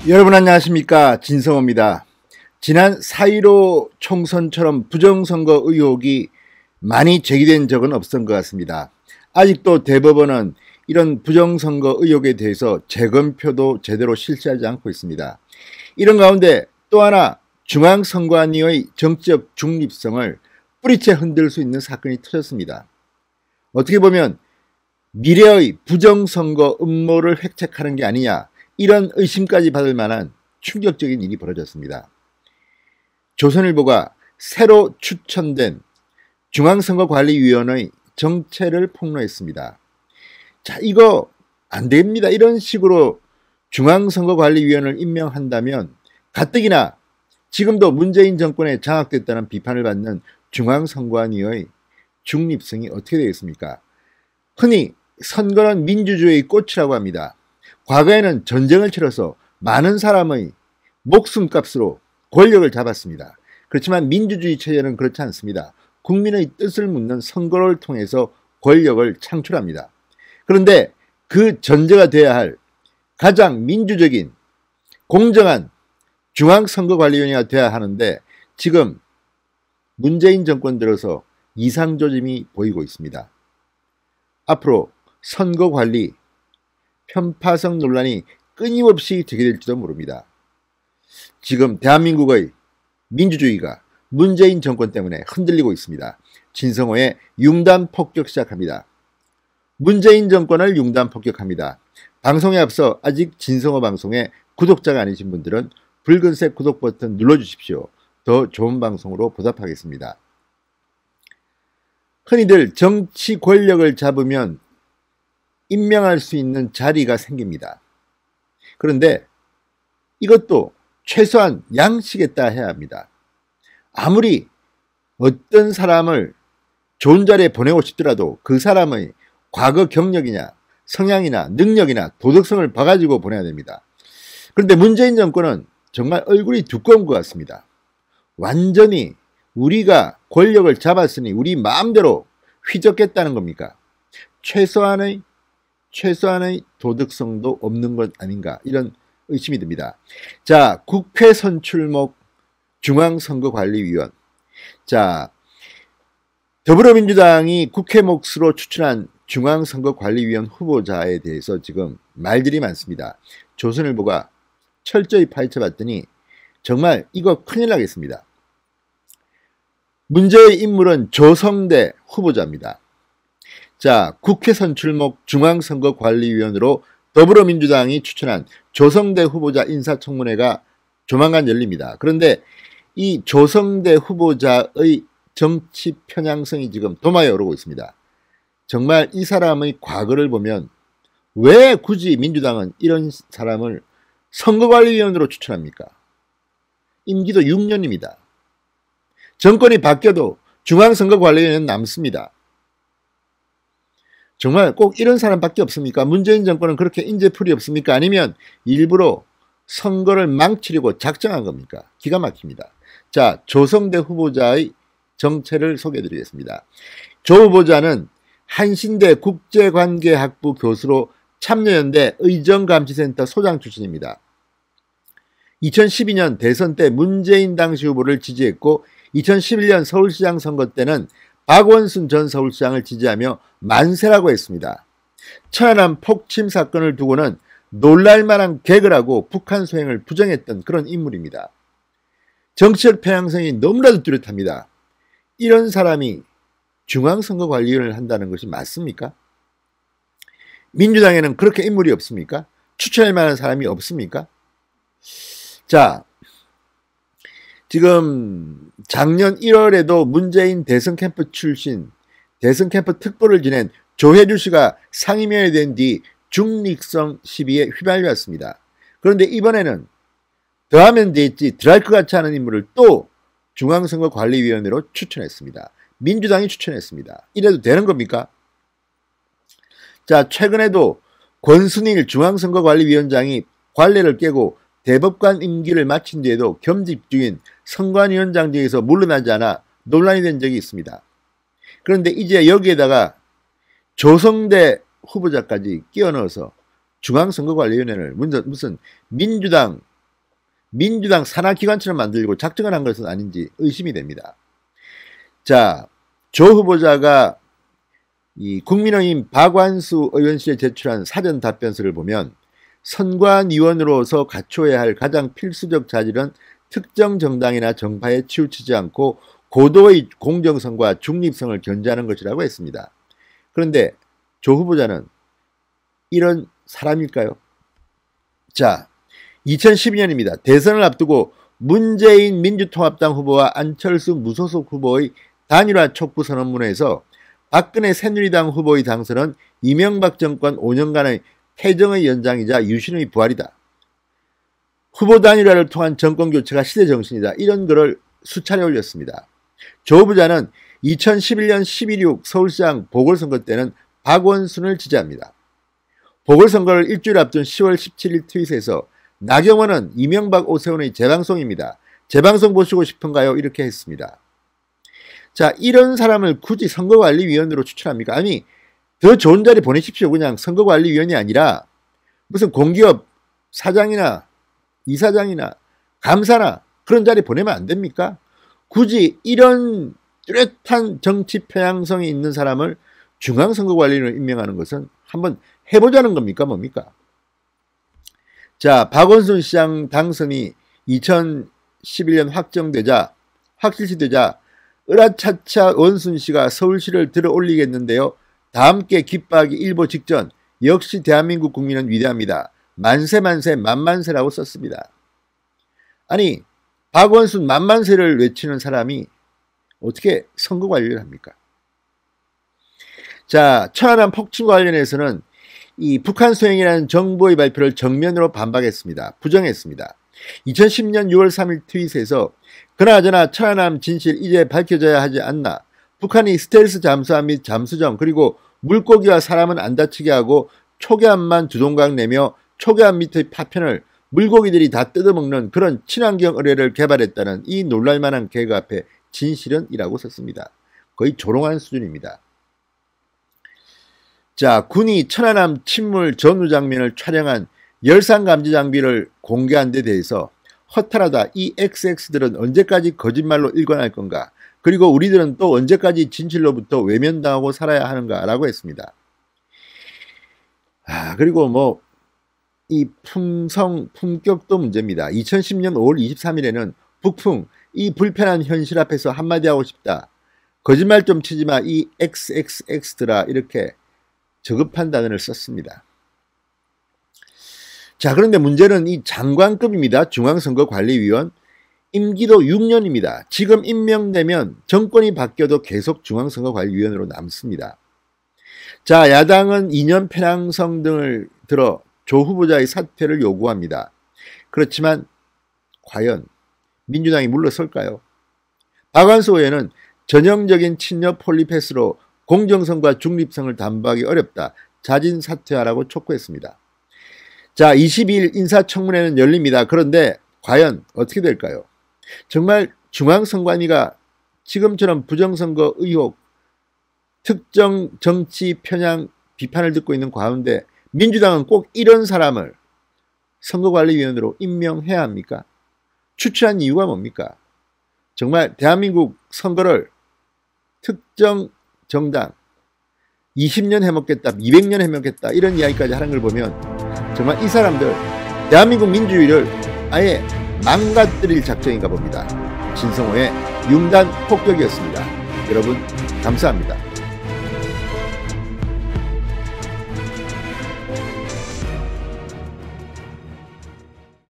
여러분 안녕하십니까, 진성호입니다. 지난 4.15 총선처럼 부정선거 의혹이 많이 제기된 적은 없었던 것 같습니다. 아직도 대법원은 이런 부정선거 의혹에 대해서 재검표도 제대로 실시하지 않고 있습니다. 이런 가운데 또 하나 중앙선관위의 정치적 중립성을 뿌리채 흔들 수 있는 사건이 터졌습니다. 어떻게 보면 미래의 부정선거 음모를 획책하는 게 아니냐, 이런 의심까지 받을 만한 충격적인 일이 벌어졌습니다. 조선일보가 새로 추천된 중앙선거관리위원회의 정체를 폭로했습니다. 자, 이거 안 됩니다. 이런 식으로 중앙선거관리위원회를 임명한다면 가뜩이나 지금도 문재인 정권에 장악됐다는 비판을 받는 중앙선관위의 중립성이 어떻게 되겠습니까? 흔히 선거는 민주주의의 꽃이라고 합니다. 과거에는 전쟁을 치러서 많은 사람의 목숨값으로 권력을 잡았습니다. 그렇지만 민주주의 체제는 그렇지 않습니다. 국민의 뜻을 묻는 선거를 통해서 권력을 창출합니다. 그런데 그 전제가 되어야 할 가장 민주적인 공정한 중앙선거관리위원회가 되어야 하는데 지금 문재인 정권 들어서 이상조짐이 보이고 있습니다. 앞으로 선거관리 편파성 논란이 끊임없이 제기될지도 모릅니다. 지금 대한민국의 민주주의가 문재인 정권 때문에 흔들리고 있습니다. 진성호의 융단 폭격 시작합니다. 문재인 정권을 융단 폭격합니다. 방송에 앞서 아직 진성호 방송에 구독자가 아니신 분들은 붉은색 구독 버튼 눌러주십시오. 더 좋은 방송으로 보답하겠습니다. 흔히들 정치 권력을 잡으면 임명할 수 있는 자리가 생깁니다. 그런데 이것도 최소한 양식에 따라 해야 합니다. 아무리 어떤 사람을 좋은 자리에 보내고 싶더라도 그 사람의 과거 경력이냐 성향이나 능력이나 도덕성을 봐가지고 보내야 됩니다. 그런데 문재인 정권은 정말 얼굴이 두꺼운 것 같습니다. 완전히 우리가 권력을 잡았으니 우리 마음대로 휘젓겠다는 겁니까? 최소한의 도덕성도 없는 것 아닌가, 이런 의심이 듭니다. 자, 국회 선출목 중앙선거관리위원. 자, 더불어민주당이 국회 몫으로 추천한 중앙선거관리위원 후보자에 대해서 지금 말들이 많습니다. 조선일보가 철저히 파헤쳐봤더니 정말 이거 큰일 나겠습니다. 문제의 인물은 조성대 후보자입니다. 자, 국회 선출목 중앙선거관리위원으로 더불어민주당이 추천한 조성대 후보자 인사청문회가 조만간 열립니다. 그런데 이 조성대 후보자의 정치 편향성이 지금 도마에 오르고 있습니다. 정말 이 사람의 과거를 보면 왜 굳이 민주당은 이런 사람을 선거관리위원으로 추천합니까? 임기도 6년입니다. 정권이 바뀌어도 중앙선거관리위원회는 남습니다. 정말 꼭 이런 사람밖에 없습니까? 문재인 정권은 그렇게 인재풀이 없습니까? 아니면 일부러 선거를 망치려고 작정한 겁니까? 기가 막힙니다. 자, 조성대 후보자의 정체를 소개해드리겠습니다. 조 후보자는 한신대 국제관계학부 교수로 참여연대 의정감시센터 소장 출신입니다. 2012년 대선 때 문재인 당시 후보를 지지했고 2011년 서울시장 선거 때는 박원순 전 서울시장을 지지하며 만세라고 했습니다. 천안함 폭침 사건을 두고는 놀랄만한 개그를 하고 북한 소행을 부정했던 그런 인물입니다. 정치적 편향성이 너무나도 뚜렷합니다. 이런 사람이 중앙선거관리위원회를 한다는 것이 맞습니까? 민주당에는 그렇게 인물이 없습니까? 추천할 만한 사람이 없습니까? 자, 지금 작년 1월에도 문재인 대선 캠프 출신, 대선 캠프 특보를 지낸 조혜주 씨가 상임위원이 된 뒤 중립성 시비에 휘말렸습니다. 그런데 이번에는 더하면 됐지 덜할 것 같지 않은 인물을 또 중앙선거관리위원회로 추천했습니다. 민주당이 추천했습니다. 이래도 되는 겁니까? 자, 최근에도 권순일 중앙선거관리위원장이 관례를 깨고 대법관 임기를 마친 뒤에도 겸직 중인 선관위원장직에서 물러나지 않아 논란이 된 적이 있습니다. 그런데 이제 여기에다가 조성대 후보자까지 끼워 넣어서 중앙선거관리위원회를 무슨 민주당 민주당 산하기관처럼 만들고 작정을 한 것은 아닌지 의심이 됩니다. 자, 조 후보자가 이 국민의힘 박완수 의원실에 제출한 사전 답변서를 보면 선관위원으로서 갖춰야 할 가장 필수적 자질은 특정 정당이나 정파에 치우치지 않고 고도의 공정성과 중립성을 견지하는 것이라고 했습니다. 그런데 조 후보자는 이런 사람일까요? 자, 2012년입니다. 대선을 앞두고 문재인 민주통합당 후보와 안철수 무소속 후보의 단일화 촉구 선언문에서 박근혜 새누리당 후보의 당선은 이명박 정권 5년간의 패정의 연장이자 유신의 부활이다. 후보 단일화를 통한 정권교체가 시대정신이다. 이런 글을 수차례 올렸습니다. 조 후보자는 2011년 11.6 서울시장 보궐선거 때는 박원순을 지지합니다. 보궐선거를 일주일 앞둔 10월 17일 트윗에서 나경원은 이명박 오세훈의 재방송입니다. 재방송 보시고 싶은가요? 이렇게 했습니다. 자, 이런 사람을 굳이 선거관리위원으로 추천합니까? 아니, 더 좋은 자리 보내십시오. 그냥 선거관리위원이 아니라 무슨 공기업 사장이나 이사장이나 감사나 그런 자리 보내면 안 됩니까? 굳이 이런 뚜렷한 정치 편향성이 있는 사람을 중앙선거관리로 임명하는 것은 한번 해보자는 겁니까? 뭡니까? 자, 박원순 시장 당선이 2011년 확실시되자 으라차차 원순 씨가 서울시를 들어 올리겠는데요. 다 함께 기뻐하기 일보 직전 역시 대한민국 국민은 위대합니다. 만세 만세 만만세라고 썼습니다. 아니, 박원순 만만세를 외치는 사람이 어떻게 선거관리를 합니까? 자, 천안함 폭침 관련해서는 이 북한 소행이라는 정부의 발표를 정면으로 반박했습니다. 부정했습니다. 2010년 6월 3일 트윗에서 그나저나 천안함 진실 이제 밝혀져야 하지 않나. 북한이 스텔스 잠수함 및 잠수정 그리고 물고기와 사람은 안 다치게 하고 초계함만 두동강 내며 초계함 밑의 파편을 물고기들이 다 뜯어먹는 그런 친환경 의뢰를 개발했다는 이 놀랄만한 계획 앞에 진실은 이라고 썼습니다. 거의 조롱한 수준입니다. 자, 군이 천안함 침몰 전후 장면을 촬영한 열상감지 장비를 공개한 데 대해서 허탈하다. 이 XX들은 언제까지 거짓말로 일관할 건가? 그리고 우리들은 또 언제까지 진실로부터 외면당하고 살아야 하는가? 라고 했습니다. 그리고 이 품격도 문제입니다. 2010년 5월 23일에는 북풍, 이 불편한 현실 앞에서 한마디 하고 싶다. 거짓말 좀 치지 마. 이 XXX들아. 이렇게 저급한 단어를 썼습니다. 자, 그런데 문제는 이 장관급입니다. 중앙선거관리위원. 임기도 6년입니다. 지금 임명되면 정권이 바뀌어도 계속 중앙선거관리위원으로 남습니다. 자, 야당은 이념 편향성 등을 들어 조 후보자의 사퇴를 요구합니다. 그렇지만 과연 민주당이 물러설까요? 박완수 의원은 전형적인 친여 폴리패스로 공정성과 중립성을 담보하기 어렵다. 자진 사퇴하라고 촉구했습니다. 자, 22일 인사청문회는 열립니다. 그런데 과연 어떻게 될까요? 정말 중앙선관위가 지금처럼 부정선거 의혹, 특정 정치 편향 비판을 듣고 있는 가운데 민주당은 꼭 이런 사람을 선거관리위원으로 임명해야 합니까? 추천한 이유가 뭡니까? 정말 대한민국 선거를 특정 정당 20년 해먹겠다, 200년 해먹겠다 이런 이야기까지 하는 걸 보면 정말 이 사람들 대한민국 민주주의를 아예 망가뜨릴 작정인가 봅니다. 진성호의 융단 폭격이었습니다. 여러분 감사합니다.